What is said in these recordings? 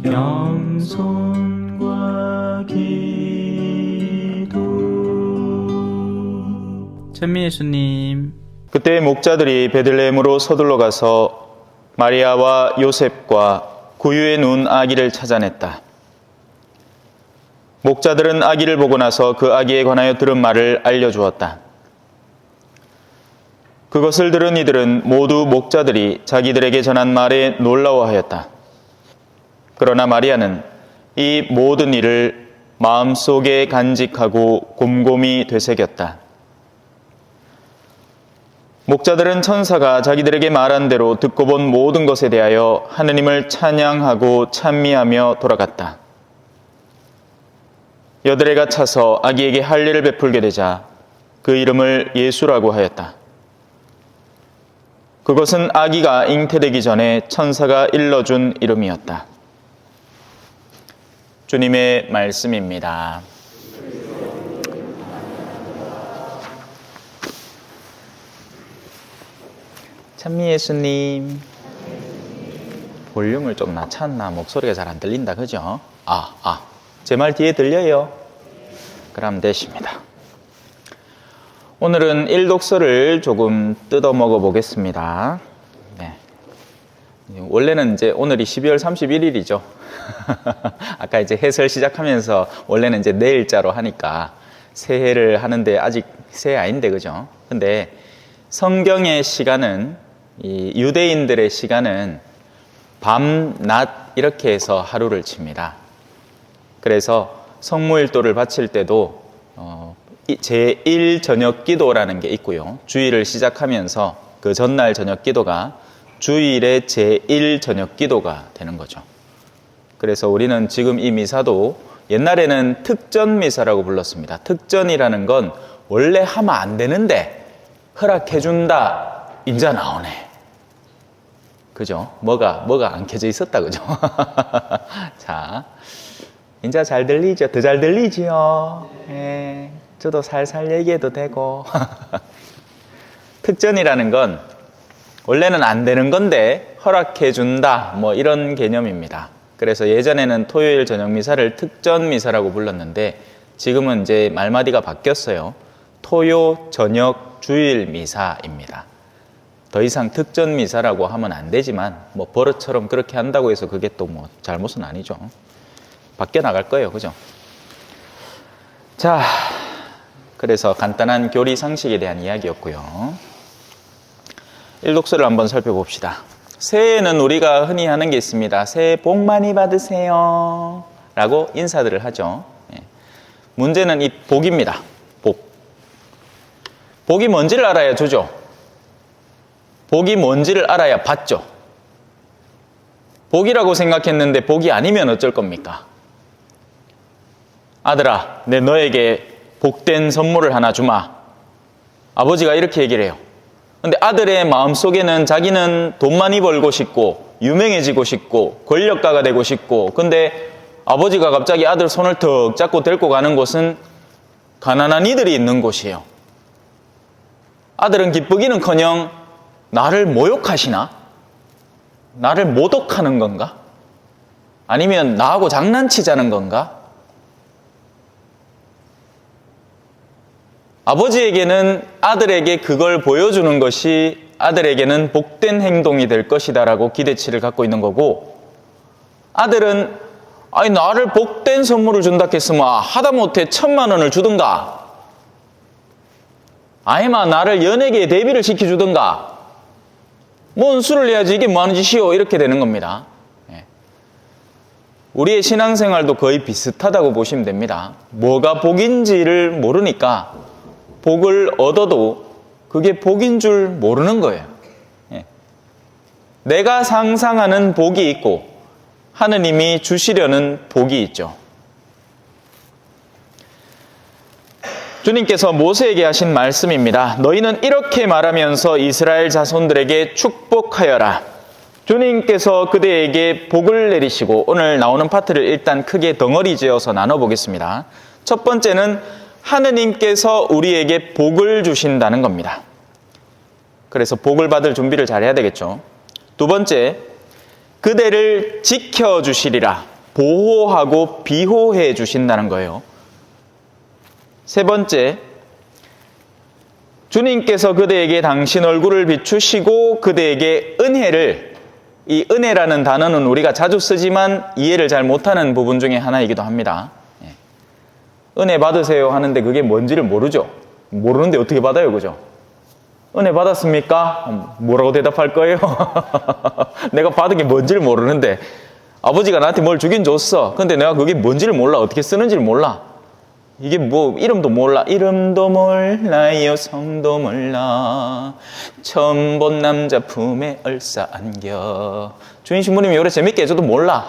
겸손과 기도. 찬미 예수님. 그때 목자들이 베들레헴으로 서둘러 가서 마리아와 요셉과 구유에 누운 아기를 찾아냈다. 목자들은 아기를 보고 나서 그 아기에 관하여 들은 말을 알려주었다. 그것을 들은 이들은 모두 목자들이 자기들에게 전한 말에 놀라워하였다. 그러나 마리아는 이 모든 일을 마음속에 간직하고 곰곰이 되새겼다. 목자들은 천사가 자기들에게 말한 대로 듣고 본 모든 것에 대하여 하느님을 찬양하고 찬미하며 돌아갔다. 여드레가 차서 아기에게 할례를 베풀게 되자 그 이름을 예수라고 하였다. 그것은 아기가 잉태되기 전에 천사가 일러준 이름이었다. 주님의 말씀입니다. 찬미 예수님. 볼륨을 좀 낮췄나? 목소리가 잘 안 들린다, 그죠? 제 말 뒤에 들려요? 그럼 되십니다. 오늘은 일독서를 조금 뜯어 먹어 보겠습니다. 네. 원래는 이제 오늘이 12월 31일이죠. 아까 이제 해설 시작하면서 원래는 이제 내일자로 하니까 새해를 하는데 아직 새해 아닌데, 그죠? 근데 성경의 시간은, 이 유대인들의 시간은 밤, 낮 이렇게 해서 하루를 칩니다. 그래서 성무일도를 바칠 때도 제1 저녁 기도라는 게 있고요. 주일을 시작하면서 그 전날 저녁 기도가 주일의 제1 저녁 기도가 되는 거죠. 그래서 우리는 지금 이 미사도 옛날에는 특전 미사라고 불렀습니다. 특전이라는 건 원래 하면 안 되는데 허락해준다, 인자 나오네. 그죠? 뭐가 안 켜져 있었다, 그죠? 자, 인자 잘 들리죠? 더 잘 들리지요? 예, 저도 살살 얘기해도 되고. 특전이라는 건 원래는 안 되는 건데 허락해준다, 뭐 이런 개념입니다. 그래서 예전에는 토요일 저녁 미사를 특전 미사라고 불렀는데 지금은 이제 말마디가 바뀌었어요. 토요 저녁 주일 미사입니다. 더 이상 특전 미사라고 하면 안 되지만 뭐 버릇처럼 그렇게 한다고 해서 그게 또 뭐 잘못은 아니죠. 바뀌어 나갈 거예요, 그죠? 자, 그래서 간단한 교리 상식에 대한 이야기였고요. 일독서를 한번 살펴봅시다. 새해에는 우리가 흔히 하는 게 있습니다. 새해 복 많이 받으세요 라고 인사들을 하죠. 문제는 이 복입니다. 복이 뭔지를 알아야 주죠. 복이 뭔지를 알아야 받죠. 복이라고 생각했는데 복이 아니면 어쩔 겁니까? 아들아, 내 너에게 복된 선물을 하나 주마. 아버지가 이렇게 얘기를 해요. 근데 아들의 마음속에는 자기는 돈 많이 벌고 싶고 유명해지고 싶고 권력가가 되고 싶고, 근데 아버지가 갑자기 아들 손을 턱 잡고 데리고 가는 곳은 가난한 이들이 있는 곳이에요. 아들은 기쁘기는커녕 나를 모욕하시나? 나를 모독하는 건가? 아니면 나하고 장난치자는 건가? 아버지에게는 아들에게 그걸 보여주는 것이 아들에게는 복된 행동이 될 것이다라고 기대치를 갖고 있는 거고, 아들은 아니 나를 복된 선물을 준다 했으면 하다못해 1,000만 원을 주든가, 아니마 나를 연예계에 데뷔를 시켜주든가, 뭔 수를 내야지 이게 뭐하는 짓이요, 이렇게 되는 겁니다. 우리의 신앙생활도 거의 비슷하다고 보시면 됩니다. 뭐가 복인지를 모르니까 복을 얻어도 그게 복인 줄 모르는 거예요. 내가 상상하는 복이 있고 하느님이 주시려는 복이 있죠. 주님께서 모세에게 하신 말씀입니다. 너희는 이렇게 말하면서 이스라엘 자손들에게 축복하여라. 주님께서 그대에게 복을 내리시고, 오늘 나오는 파트를 일단 크게 덩어리 지어서 나눠보겠습니다. 첫 번째는 하느님께서 우리에게 복을 주신다는 겁니다. 그래서 복을 받을 준비를 잘 해야 되겠죠. 두 번째, 그대를 지켜주시리라. 보호하고 비호해 주신다는 거예요. 세 번째, 주님께서 그대에게 당신 얼굴을 비추시고 그대에게 은혜를, 이 은혜라는 단어는 우리가 자주 쓰지만 이해를 잘 못하는 부분 중에 하나이기도 합니다. 은혜 받으세요 하는데 그게 뭔지를 모르죠. 모르는데 어떻게 받아요, 그죠? 은혜 받았습니까? 뭐라고 대답할 거예요? 내가 받은 게 뭔지를 모르는데 아버지가 나한테 뭘 주긴 줬어. 근데 내가 그게 뭔지를 몰라. 어떻게 쓰는지를 몰라. 이게 뭐 이름도 몰라. 이름도 몰라요. 성도 몰라. 처음 본 남자 품에 얼싸 안겨. 주인 신부님이 요래 재밌게 해줘도 몰라.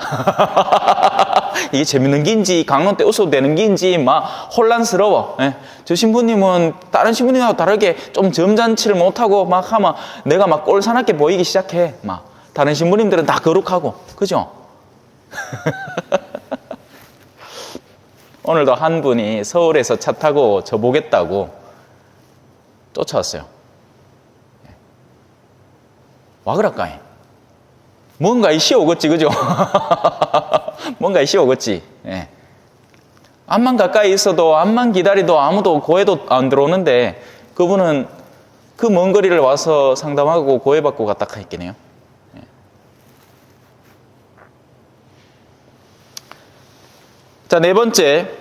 이게 재밌는 긴지 강론 때 웃어도 되는 긴지 막 혼란스러워. 예. 저 신부님은 다른 신부님하고 다르게 좀 점잖지를 못하고 막 하면 내가 막 꼴사납게 보이기 시작해. 막 다른 신부님들은 다 거룩하고. 그죠? 오늘도 한 분이 서울에서 차 타고 저 보겠다고 쫓아왔어요. 와 그럴까이? 뭔가 이씨 오겠지, 그죠? 뭔가 이씨 오겠지. 예. 암만 가까이 있어도, 암만 기다리도 아무도 고해도 안 들어오는데 그분은 그 먼 거리를 와서 상담하고 고해받고 갔다 했겠네요. 예. 자, 네 번째.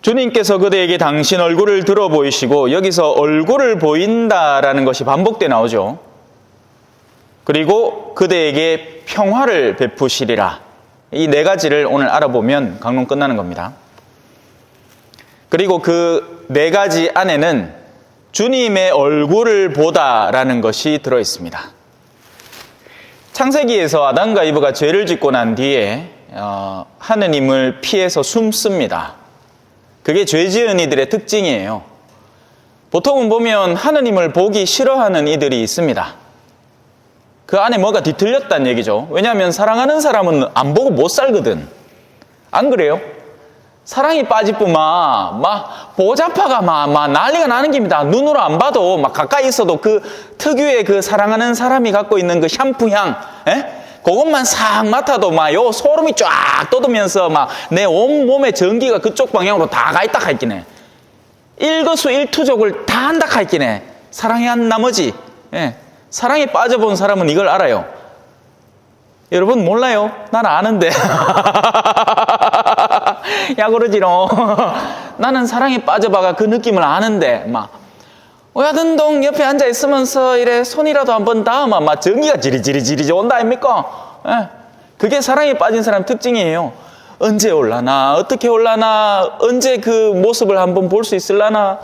주님께서 그대에게 당신 얼굴을 들어 보이시고, 여기서 얼굴을 보인다라는 것이 반복돼 나오죠. 그리고 그대에게 평화를 베푸시리라. 이 네 가지를 오늘 알아보면 강론 끝나는 겁니다. 그리고 그 네 가지 안에는 주님의 얼굴을 보다라는 것이 들어 있습니다. 창세기에서 아담과 이브가 죄를 짓고 난 뒤에 하느님을 피해서 숨습니다. 그게 죄 지은 이들의 특징이에요. 보통은 보면 하느님을 보기 싫어하는 이들이 있습니다. 그 안에 뭐가 뒤틀렸다는 얘기죠. 왜냐하면 사랑하는 사람은 안 보고 못 살거든. 안 그래요? 사랑이 빠지뿐만 막 보자파가 막 난리가 나는 겁니다. 눈으로 안 봐도 막 가까이 있어도 그 특유의 그 사랑하는 사람이 갖고 있는 그 샴푸 향, 그것만 싹 맡아도 막 요 소름이 쫙 돋으면서 막 내 온 몸의 전기가 그쪽 방향으로 다 가 있다 할기네. 일거수일투족을 다 한다 할기네. 사랑에 한 나머지. 사랑에 빠져본 사람은 이걸 알아요. 여러분 몰라요? 난 아는데. 야 그러지롱. 나는 사랑에 빠져봐가 그 느낌을 아는데 막 오야든동 옆에 앉아 있으면서 이래 손이라도 한번 닿으면 막 전기가 지리지리 온다 아닙니까? 그게 사랑에 빠진 사람 특징이에요. 언제 올라나, 어떻게 올라나, 언제 그 모습을 한번 볼 수 있을라나.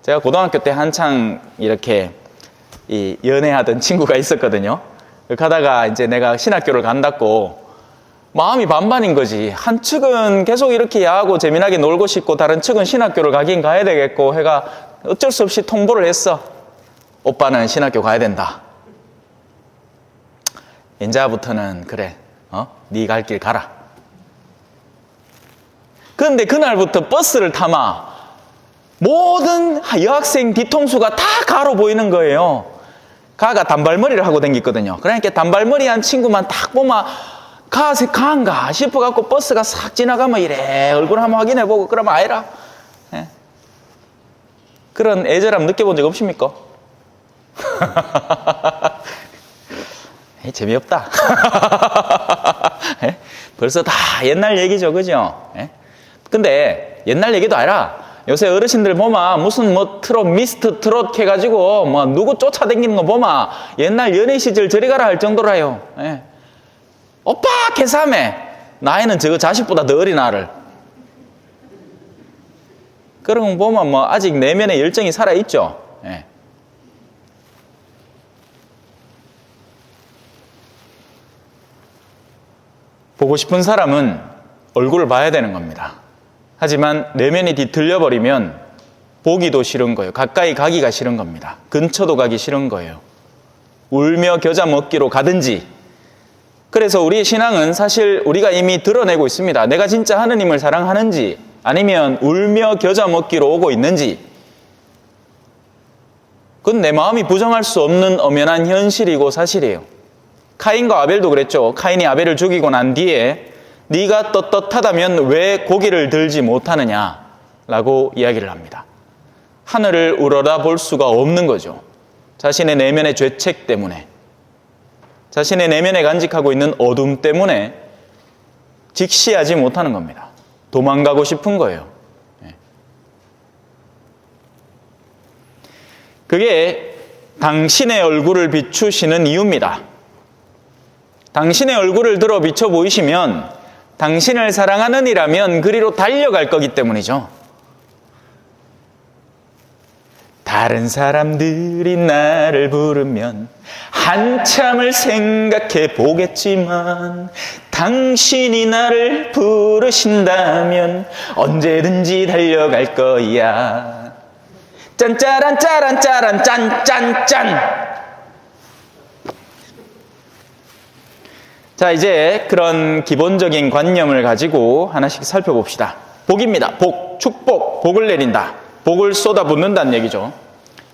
제가 고등학교 때 한창 이렇게 연애하던 친구가 있었거든요. 가다가 이제 내가 신학교를 간다고 마음이 반반인 거지. 한 측은 계속 이렇게 야하고 재미나게 놀고 싶고 다른 측은 신학교를 가긴 가야 되겠고 해가 어쩔 수 없이 통보를 했어. 오빠는 신학교 가야 된다. 인자부터는 그래, 네 갈 길 가라. 그런데 그날부터 버스를 타마 모든 여학생 뒤통수가 다 가로 보이는 거예요. 가가 단발머리를 하고 다녔거든요. 그러니까 단발머리 한 친구만 딱 보면 가한가 싶어갖고 버스가 싹 지나가면 이래 얼굴 한번 확인해보고 그러면 아니라. 그런 애절함 느껴본 적 없습니까? 재미없다. 벌써 다 옛날 얘기죠, 그죠? 근데 옛날 얘기도 아니라 요새 어르신들 보면 무슨 뭐 트롯, 미스트 트롯 해가지고 뭐 누구 쫓아다니는 거 보면 옛날 연애 시절 저리 가라 할 정도라요. 오빠 개삼해. 나이는 저거 자식보다 더 어린 아를. 그런 거 보면 뭐 아직 내면의 열정이 살아있죠. 보고 싶은 사람은 얼굴을 봐야 되는 겁니다. 하지만 내면이 뒤틀려 버리면 보기도 싫은 거예요. 가까이 가기가 싫은 겁니다. 근처도 가기 싫은 거예요. 울며 겨자 먹기로 가든지. 그래서 우리의 신앙은 사실 우리가 이미 드러내고 있습니다. 내가 진짜 하느님을 사랑하는지 아니면 울며 겨자 먹기로 오고 있는지. 그건 내 마음이 부정할 수 없는 엄연한 현실이고 사실이에요. 카인과 아벨도 그랬죠. 카인이 아벨을 죽이고 난 뒤에 네가 떳떳하다면 왜 고기를 들지 못하느냐라고 이야기를 합니다. 하늘을 우러러 볼 수가 없는 거죠. 자신의 내면의 죄책 때문에, 자신의 내면에 간직하고 있는 어둠 때문에 직시하지 못하는 겁니다. 도망가고 싶은 거예요. 그게 당신의 얼굴을 비추시는 이유입니다. 당신의 얼굴을 들어 비춰 보이시면 당신을 사랑하는 이라면 그리로 달려갈 거기 때문이죠. 다른 사람들이 나를 부르면 한참을 생각해 보겠지만 당신이 나를 부르신다면 언제든지 달려갈 거야. 짠짜란 짜란 짜란 짠짠짠. 자, 이제 그런 기본적인 관념을 가지고 하나씩 살펴봅시다. 복입니다. 복, 축복, 복을 내린다. 복을 쏟아붓는다는 얘기죠.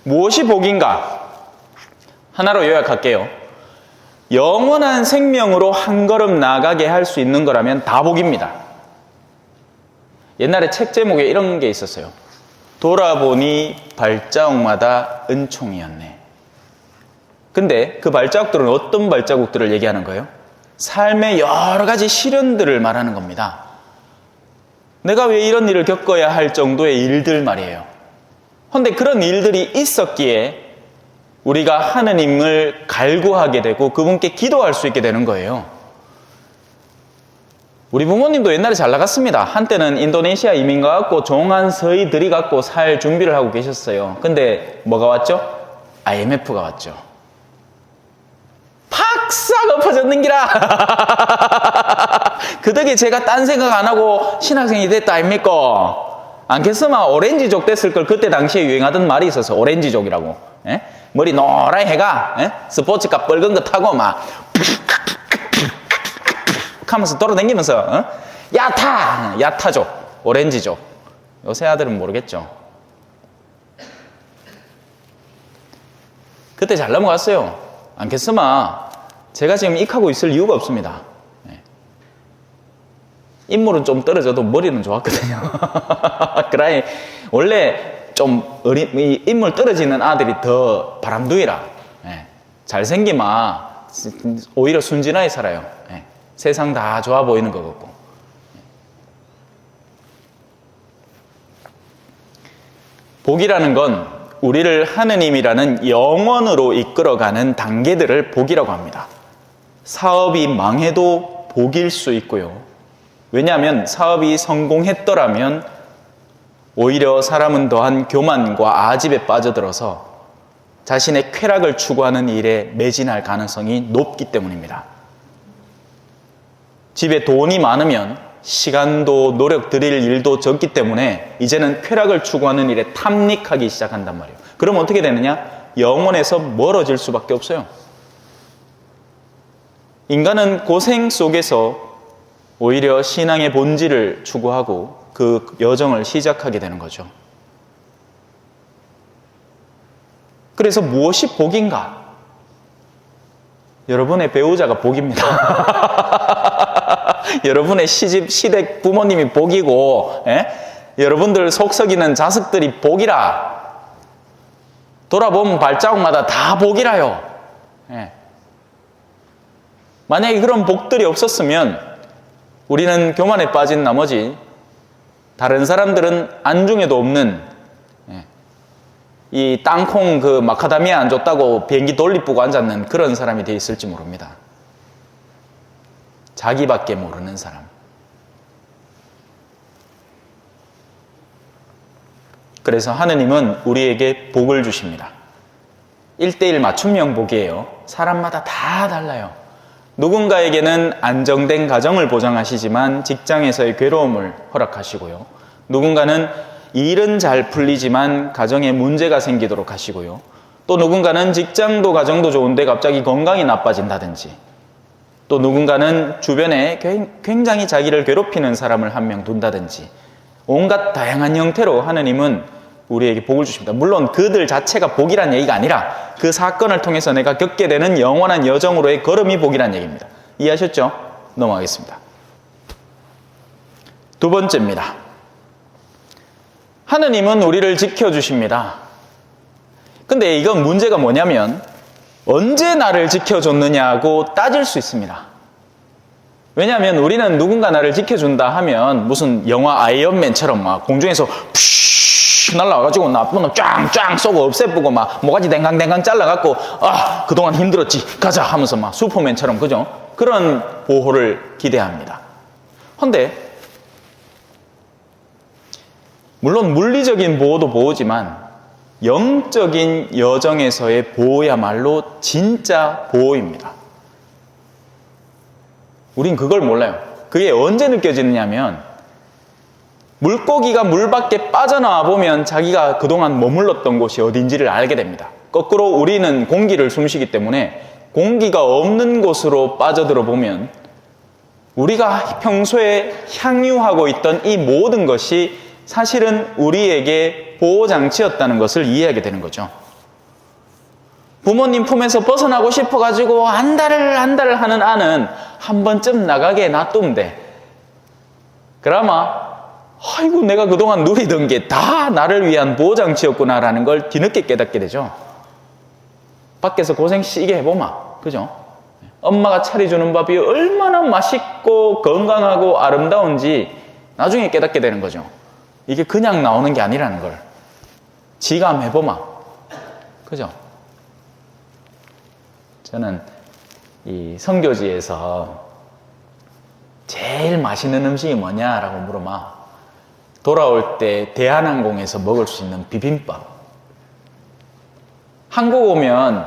무엇이 복인가? 하나로 요약할게요. 영원한 생명으로 한 걸음 나아가게 할 수 있는 거라면 다 복입니다. 옛날에 책 제목에 이런 게 있었어요. 돌아보니 발자국마다 은총이었네. 근데 그 발자국들은 어떤 발자국들을 얘기하는 거예요? 삶의 여러 가지 시련들을 말하는 겁니다. 내가 왜 이런 일을 겪어야 할 정도의 일들 말이에요. 그런데 그런 일들이 있었기에 우리가 하느님을 갈구하게 되고 그분께 기도할 수 있게 되는 거예요. 우리 부모님도 옛날에 잘 나갔습니다. 한때는 인도네시아 이민 가갖고 종한 서희들이 갖고 살 준비를 하고 계셨어요. 근데 뭐가 왔죠? IMF가 왔죠. 팍싹 엎어졌는기라. 그 덕에 제가 딴 생각 안 하고 신학생이 됐다 아닙니까? 안겠으면 오렌지족 됐을 걸. 그때 당시에 유행하던 말이 있어서 오렌지족이라고. 에? 머리 노랗게 해가 스포츠카 뻘건 거 타고 막 하면서 돌아다니면서 야타족, 오렌지족. 요새 아들은 모르겠죠. 그때 잘 넘어갔어요. 안겠으면 제가 지금 익하고 있을 이유가 없습니다. 인물은 좀 떨어져도 머리는 좋았거든요. 그러니 원래 좀 인물 떨어지는 아들이 더 바람둥이라. 잘생기면 오히려 순진하게 살아요. 세상 다 좋아 보이는 것 같고. 복이라는 건 우리를 하느님이라는 영원으로 이끌어가는 단계들을 복이라고 합니다. 사업이 망해도 복일 수 있고요. 왜냐하면 사업이 성공했더라면 오히려 사람은 더한 교만과 아집에 빠져들어서 자신의 쾌락을 추구하는 일에 매진할 가능성이 높기 때문입니다. 집에 돈이 많으면 시간도 노력 들일 일도 적기 때문에 이제는 쾌락을 추구하는 일에 탐닉하기 시작한단 말이에요. 그럼 어떻게 되느냐? 영혼에서 멀어질 수밖에 없어요. 인간은 고생 속에서 오히려 신앙의 본질을 추구하고 그 여정을 시작하게 되는 거죠. 그래서 무엇이 복인가? 여러분의 배우자가 복입니다. 여러분의 시댁 부모님이 복이고, 여러분들 속썩이는 자식들이 복이라. 돌아보면 발자국마다 다 복이라요. 만약에 그런 복들이 없었으면 우리는 교만에 빠진 나머지 다른 사람들은 안중에도 없는 이 땅콩 그 마카다미아 안 줬다고 비행기 돌리쁘고 앉았는 그런 사람이 돼 있을지 모릅니다. 자기밖에 모르는 사람. 그래서 하느님은 우리에게 복을 주십니다. 1:1 맞춤형 복이에요. 사람마다 다 달라요. 누군가에게는 안정된 가정을 보장하시지만 직장에서의 괴로움을 허락하시고요. 누군가는 일은 잘 풀리지만 가정에 문제가 생기도록 하시고요. 또 누군가는 직장도 가정도 좋은데 갑자기 건강이 나빠진다든지, 또 누군가는 주변에 굉장히 자기를 괴롭히는 사람을 한 명 둔다든지, 온갖 다양한 형태로 하느님은 우리에게 복을 주십니다. 물론 그들 자체가 복이란 얘기가 아니라 그 사건을 통해서 내가 겪게 되는 영원한 여정으로의 걸음이 복이란 얘기입니다. 이해하셨죠? 넘어가겠습니다. 두 번째입니다. 하느님은 우리를 지켜주십니다. 근데 이건 문제가 뭐냐면 언제 나를 지켜줬느냐고 따질 수 있습니다. 왜냐하면 우리는 누군가 나를 지켜준다 하면 무슨 영화 아이언맨처럼 막 공중에서 푸쉬 날라와가지고 나쁜 놈 쫙쫙 쏘고 없애보고 막 모가지 댕강댕강 잘라갖고 아 그동안 힘들었지 가자 하면서 막 슈퍼맨처럼 그죠? 그런 보호를 기대합니다. 근데 물론 물리적인 보호도 보호지만 영적인 여정에서의 보호야말로 진짜 보호입니다. 우린 그걸 몰라요. 그게 언제 느껴지느냐면 물고기가 물 밖에 빠져나와 보면 자기가 그동안 머물렀던 곳이 어딘지를 알게 됩니다. 거꾸로 우리는 공기를 숨쉬기 때문에 공기가 없는 곳으로 빠져들어 보면 우리가 평소에 향유하고 있던 이 모든 것이 사실은 우리에게 보호장치였다는 것을 이해하게 되는 거죠. 부모님 품에서 벗어나고 싶어가지고 안달을 하는 아는 한 번쯤 나가게 놔두면 돼. 그나마 아이고 내가 그동안 누리던 게 다 나를 위한 보호장치였구나라는 걸 뒤늦게 깨닫게 되죠. 밖에서 고생 시게 해보마. 그죠? 엄마가 차려주는 밥이 얼마나 맛있고 건강하고 아름다운지 나중에 깨닫게 되는 거죠. 이게 그냥 나오는 게 아니라는 걸 지감해보마. 그죠? 저는 이 선교지에서 제일 맛있는 음식이 뭐냐라고 물어봐. 돌아올 때 대한항공에서 먹을 수 있는 비빔밥. 한국 오면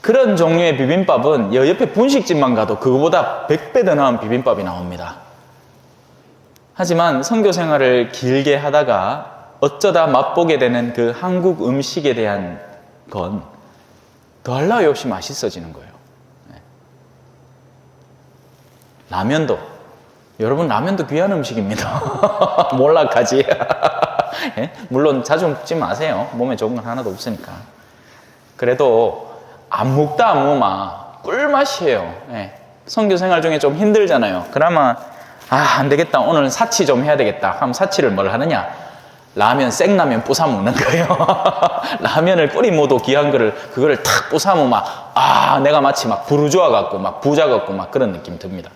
그런 종류의 비빔밥은 옆에 분식집만 가도 그거보다 100배 더 나은 비빔밥이 나옵니다. 하지만 선교 생활을 길게 하다가 어쩌다 맛보게 되는 그 한국 음식에 대한 건 더할 나위 없이 맛있어지는 거예요. 라면도 여러분 라면도 귀한 음식입니다. 몰락하지. 물론 자주 먹지 마세요. 몸에 좋은 건 하나도 없으니까. 그래도 안 먹다 안 먹으면 꿀맛이에요. 선교 생활 중에 좀 힘들잖아요. 그나마 안 되겠다 오늘 사치 좀 해야 되겠다 하면 사치를 뭘 하느냐, 라면 생라면 부사 먹는 거예요. 라면을 끓이 모도 귀한 그거를 탁 부사 먹으면 내가 마치 막 부르주아 같고 막 부자 같고 막 그런 느낌 듭니다.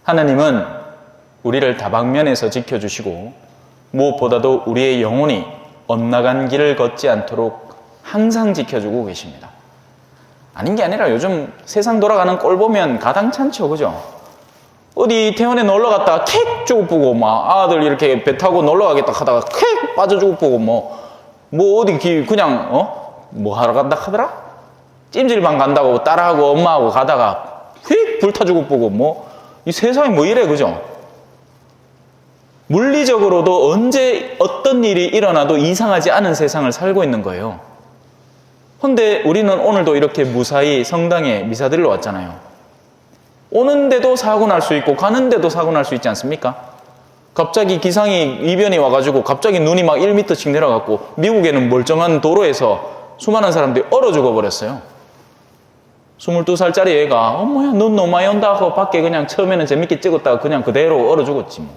하나님은 우리를 다방면에서 지켜주시고 무엇보다도 우리의 영혼이 엇나간 길을 걷지 않도록 항상 지켜주고 계십니다. 아닌 게 아니라 요즘 세상 돌아가는 꼴 보면 가당찮죠. 그죠? 어디 태원에 놀러 갔다가 킥 죽을 보고 막 아들 이렇게 배 타고 놀러 가겠다 하다가 킥 빠져 죽을 보고 뭐 어디 그냥 뭐 하러 간다 하더라? 찜질방 간다고 딸하고 엄마하고 가다가 휙 불타 죽을 보고 이 세상이 뭐 이래. 그죠? 물리적으로도 언제 어떤 일이 일어나도 이상하지 않은 세상을 살고 있는 거예요. 근데 우리는 오늘도 이렇게 무사히 성당에 미사드리러 왔잖아요. 오는데도 사고 날 수 있고 가는데도 사고 날 수 있지 않습니까? 갑자기 기상이 이변이 와가지고 갑자기 눈이 막 1m씩 내려갔고 미국에는 멀쩡한 도로에서 수많은 사람들이 얼어 죽어버렸어요. 22살짜리 애가 어머야 눈 너무 많이 온다 하고 밖에 그냥 처음에는 재밌게 찍었다가 그냥 그대로 얼어 죽었지 뭐.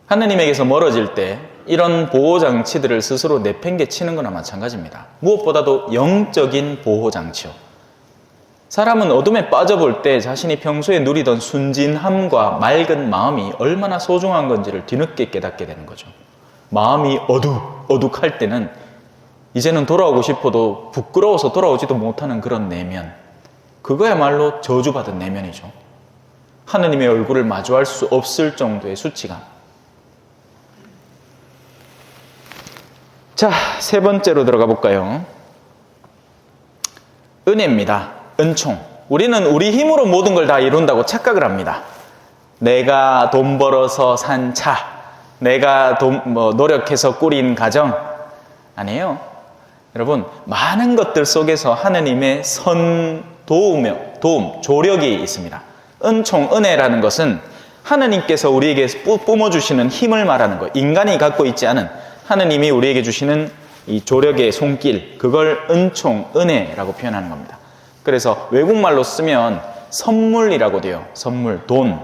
하느님에게서 멀어질 때 이런 보호장치들을 스스로 내팽개치는 거나 마찬가지입니다. 무엇보다도 영적인 보호장치요. 사람은 어둠에 빠져볼 때 자신이 평소에 누리던 순진함과 맑은 마음이 얼마나 소중한 건지를 뒤늦게 깨닫게 되는 거죠. 마음이 어둑할 때는 이제는 돌아오고 싶어도 부끄러워서 돌아오지도 못하는 그런 내면, 그거야말로 저주받은 내면이죠. 하느님의 얼굴을 마주할 수 없을 정도의 수치감. 자, 세 번째로 들어가 볼까요? 은혜입니다. 은총. 우리는 우리 힘으로 모든 걸 다 이룬다고 착각을 합니다. 내가 돈 벌어서 산 차, 내가 노력해서 꾸린 가정. 아니에요. 여러분, 많은 것들 속에서 하느님의 도움, 조력이 있습니다. 은총, 은혜라는 것은 하느님께서 우리에게 뿜어주시는 힘을 말하는 거. 인간이 갖고 있지 않은 하느님이 우리에게 주시는 이 조력의 손길, 그걸 은총, 은혜라고 표현하는 겁니다. 그래서 외국말로 쓰면 선물이라고 돼요. 선물, 돈.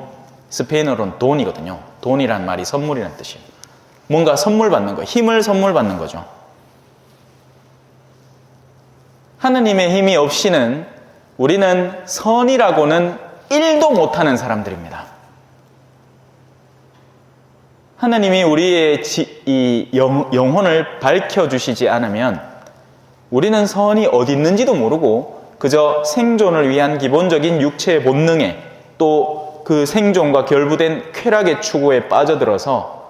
스페인어로는 돈이거든요. 돈이란 말이 선물이라는 뜻이에요. 뭔가 선물 받는 거, 힘을 선물 받는 거죠. 하느님의 힘이 없이는 우리는 선이라고는 1도 못하는 사람들입니다. 하느님이 우리의 이 영혼을 밝혀주시지 않으면 우리는 선이 어디 있는지도 모르고 그저 생존을 위한 기본적인 육체의 본능에 또 그 생존과 결부된 쾌락의 추구에 빠져들어서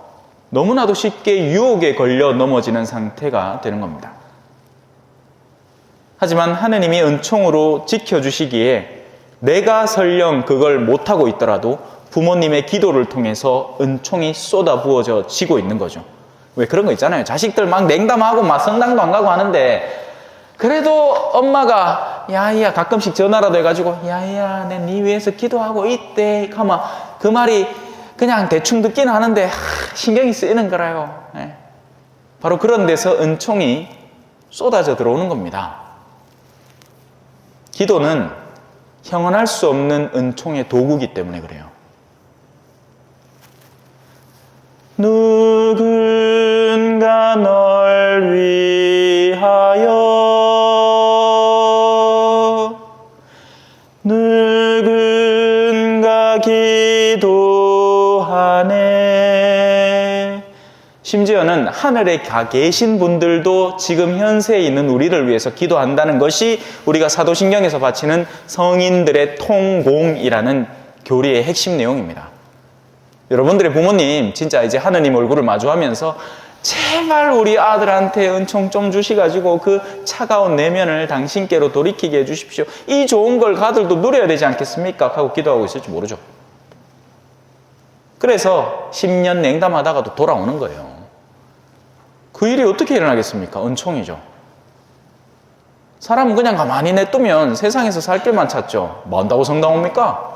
너무나도 쉽게 유혹에 걸려 넘어지는 상태가 되는 겁니다. 하지만 하느님이 은총으로 지켜주시기에 내가 설령 그걸 못하고 있더라도 부모님의 기도를 통해서 은총이 쏟아 부어져 지고 있는 거죠. 왜 그런 거 있잖아요. 자식들 막 냉담하고 막 성당도 안 가고 하는데 그래도 엄마가 야야 가끔씩 전화라도 해가지고 야야 내 네 위해서 기도하고 있대 하면 그 말이 그냥 대충 듣긴 하는데 신경이 쓰이는 거라요. 네. 바로 그런 데서 은총이 쏟아져 들어오는 겁니다. 기도는 형언할 수 없는 은총의 도구이기 때문에 그래요. 누군가 널 위하여 누군가 기도하네. 심지어는 하늘에 가 계신 분들도 지금 현세에 있는 우리를 위해서 기도한다는 것이 우리가 사도신경에서 바치는 성인들의 통공이라는 교리의 핵심 내용입니다. 여러분들의 부모님 진짜 이제 하느님 얼굴을 마주하면서 제발 우리 아들한테 은총 좀 주시가지고 그 차가운 내면을 당신께로 돌이키게 해주십시오. 이 좋은 걸 그 아들도 누려야 되지 않겠습니까? 하고 기도하고 있을지 모르죠. 그래서 10년 냉담하다가도 돌아오는 거예요. 그 일이 어떻게 일어나겠습니까? 은총이죠. 사람은 그냥 가만히 냅두면 세상에서 살 길만 찾죠. 뭐 한다고 성당 옵니까?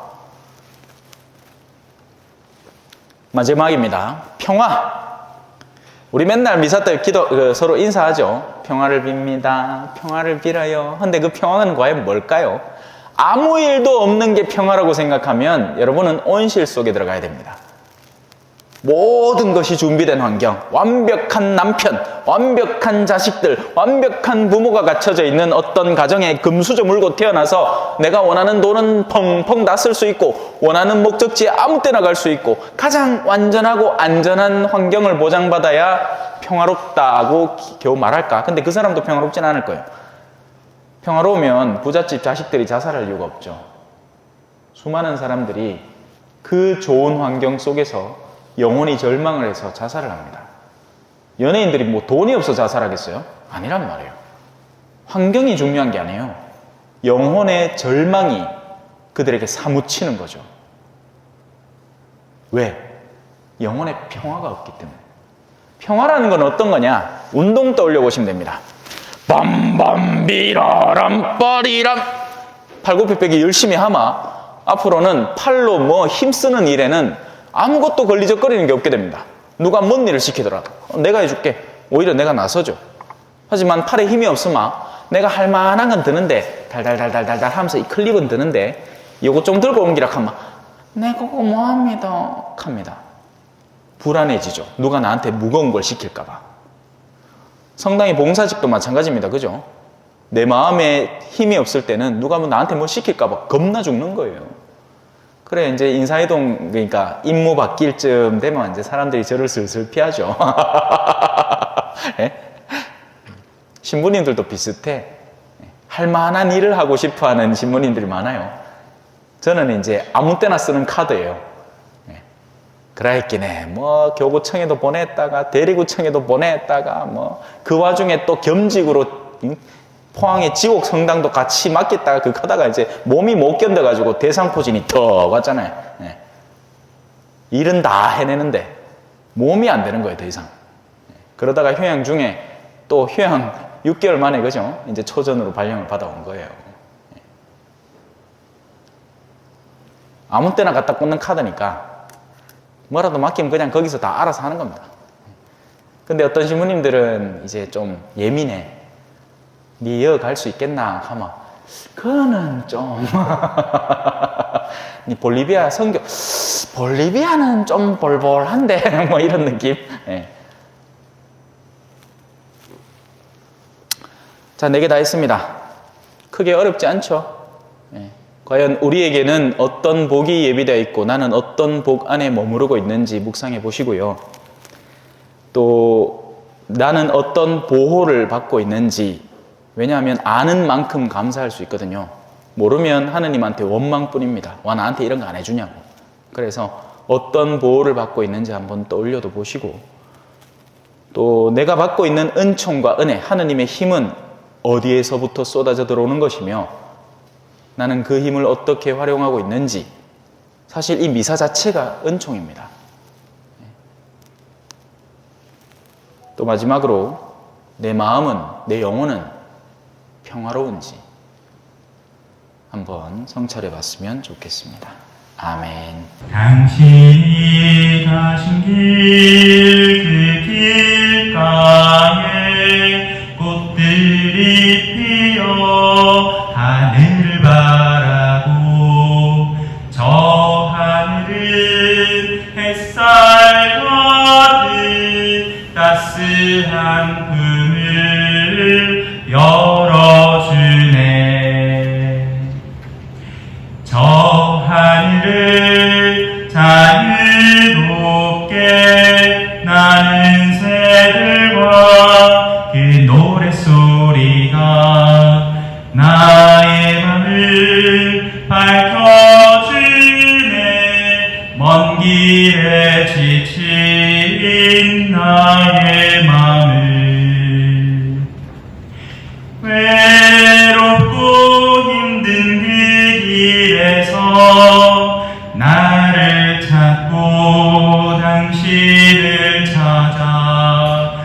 마지막입니다. 평화. 우리 맨날 미사 때 서로 인사하죠. 평화를 빕니다. 평화를 빌어요. 근데 그 평화는 과연 뭘까요? 아무 일도 없는 게 평화라고 생각하면 여러분은 온실 속에 들어가야 됩니다. 모든 것이 준비된 환경, 완벽한 남편, 완벽한 자식들, 완벽한 부모가 갖춰져 있는 어떤 가정에 금수저 물고 태어나서 내가 원하는 돈은 펑펑 다 쓸 수 있고 원하는 목적지에 아무 때나 갈 수 있고 가장 완전하고 안전한 환경을 보장받아야 평화롭다고 겨우 말할까? 근데 그 사람도 평화롭진 않을 거예요. 평화로우면 부잣집 자식들이 자살할 이유가 없죠. 수많은 사람들이 그 좋은 환경 속에서 영혼이 절망을 해서 자살을 합니다. 연예인들이 뭐 돈이 없어 자살하겠어요? 아니란 말이에요. 환경이 중요한 게 아니에요. 영혼의 절망이 그들에게 사무치는 거죠. 왜? 영혼의 평화가 없기 때문에. 평화라는 건 어떤 거냐? 운동 떠올려 보시면 됩니다. 빰빰비라람 빠리람 팔굽혀펴기 열심히 하마 앞으로는 팔로 뭐 힘쓰는 일에는 아무것도 걸리적거리는 게 없게 됩니다. 누가 뭔 일을 시키더라도 내가 해줄게. 오히려 내가 나서죠. 하지만 팔에 힘이 없으면 내가 할 만한 건 드는데 달달달달달달 하면서 이 클립은 드는데 이거 좀 들고 옮기라 하면 내가 그거 뭐합니다 합니다. 불안해지죠. 누가 나한테 무거운 걸 시킬까 봐. 성당의 봉사직도 마찬가지입니다. 그죠? 내 마음에 힘이 없을 때는 누가 뭐 나한테 뭐 시킬까 봐 겁나 죽는 거예요. 그래 이제 인사이동 그러니까 임무 바뀔 쯤 되면 이제 사람들이 저를 슬슬 피하죠. 네? 신부님들도 비슷해. 할 만한 일을 하고 싶어하는 신부님들이 많아요. 저는 이제 아무 때나 쓰는 카드예요. 네. 그라했기네. 뭐 교구청에도 보냈다가 대리구청에도 보냈다가 뭐 그 와중에 또 겸직으로 포항의 지옥 성당도 같이 맡겠다가 그 하다가 이제 몸이 못 견뎌가지고 대상포진이 턱 왔잖아요. 네. 일은 다 해내는데 몸이 안 되는 거예요, 더 이상. 그러다가 휴양 중에 또 휴양 6개월 만에 그죠? 이제 초전으로 발령을 받아온 거예요. 아무 때나 갖다 꽂는 카드니까 뭐라도 맡기면 그냥 거기서 다 알아서 하는 겁니다. 근데 어떤 신부님들은 이제 좀 예민해. 니 이어갈 수 있겠나 하면 그거는 좀 니 볼리비아 선교 볼리비아는 좀 볼볼한데 뭐 이런 느낌. 예. 자, 4개 다 했습니다. 크게 어렵지 않죠? 예. 과연 우리에게는 어떤 복이 예비되어 있고 나는 어떤 복 안에 머무르고 있는지 묵상해 보시고요. 또 나는 어떤 보호를 받고 있는지, 왜냐하면 아는 만큼 감사할 수 있거든요. 모르면 하느님한테 원망뿐입니다. 와, 나한테 이런 거 안 해주냐고. 그래서 어떤 보호를 받고 있는지 한번 떠올려도 보시고, 또 내가 받고 있는 은총과 은혜, 하느님의 힘은 어디에서부터 쏟아져 들어오는 것이며 나는 그 힘을 어떻게 활용하고 있는지, 사실 이 미사 자체가 은총입니다. 또 마지막으로 내 마음은, 내 영혼은 평화로운지 한번 성찰해 봤으면 좋겠습니다. 아멘. 당신이 가신 길, 그 길가에 꽃들이 피어 하늘을 바라고, 저 하늘은 햇살 가득 따스한 품을 열어주네. 저 하늘을 자유롭게 나는 새들과 그 노랫소리가 나의 맘을 밝혀주네. 먼 길에 지친 나의 맘을 외롭고 힘든 그 길에서 나를 찾고 당신을 찾아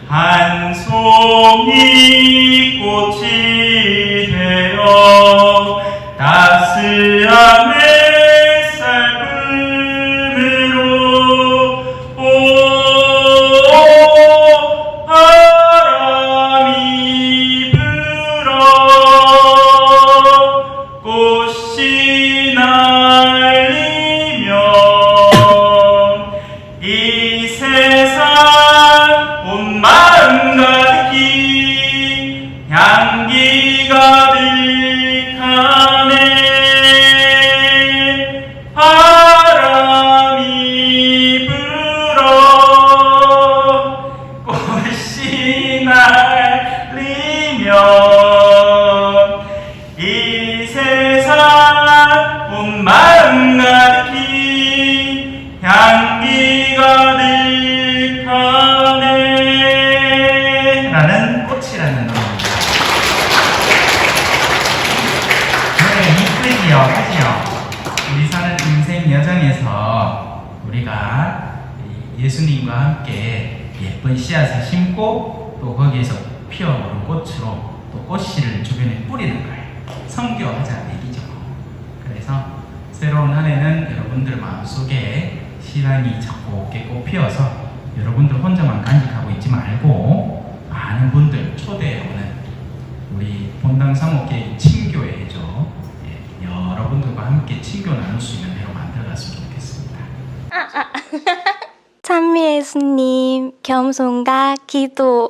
한 송이 꽃이 되어 따스한 햇살 품으로 바람이 불어 꽃이 날리며 이 세상 온 마음 가득히 향기 가득하네. 바람이 불어 꽃이 날리며 이 세상 온 마음 가득히 향기 가득하네 라는 꽃이라는 노래입니다. 노래 이쁘지요? 그지요? 우리 사는 인생 여정에서 우리가 예수님과 함께 예쁜 씨앗을 심고 또 거기에서 피어오른 꽃으로 또 꽃씨를 주변에 뿌리는 거예요. 선교하자는 얘기죠. 그래서 새로운 한 해는 여러분들 마음속에 신앙이 곱게 꽃피어서 여러분들 혼자만 간직하고 있지 말고 많은 분들 초대해오는 우리 본당 사목교회 친교회죠. 예, 여러분들과 함께 친교 나눌 수 있는 해로 만들어갔으면 좋겠습니다. 찬미 예수님, 겸손과 기도.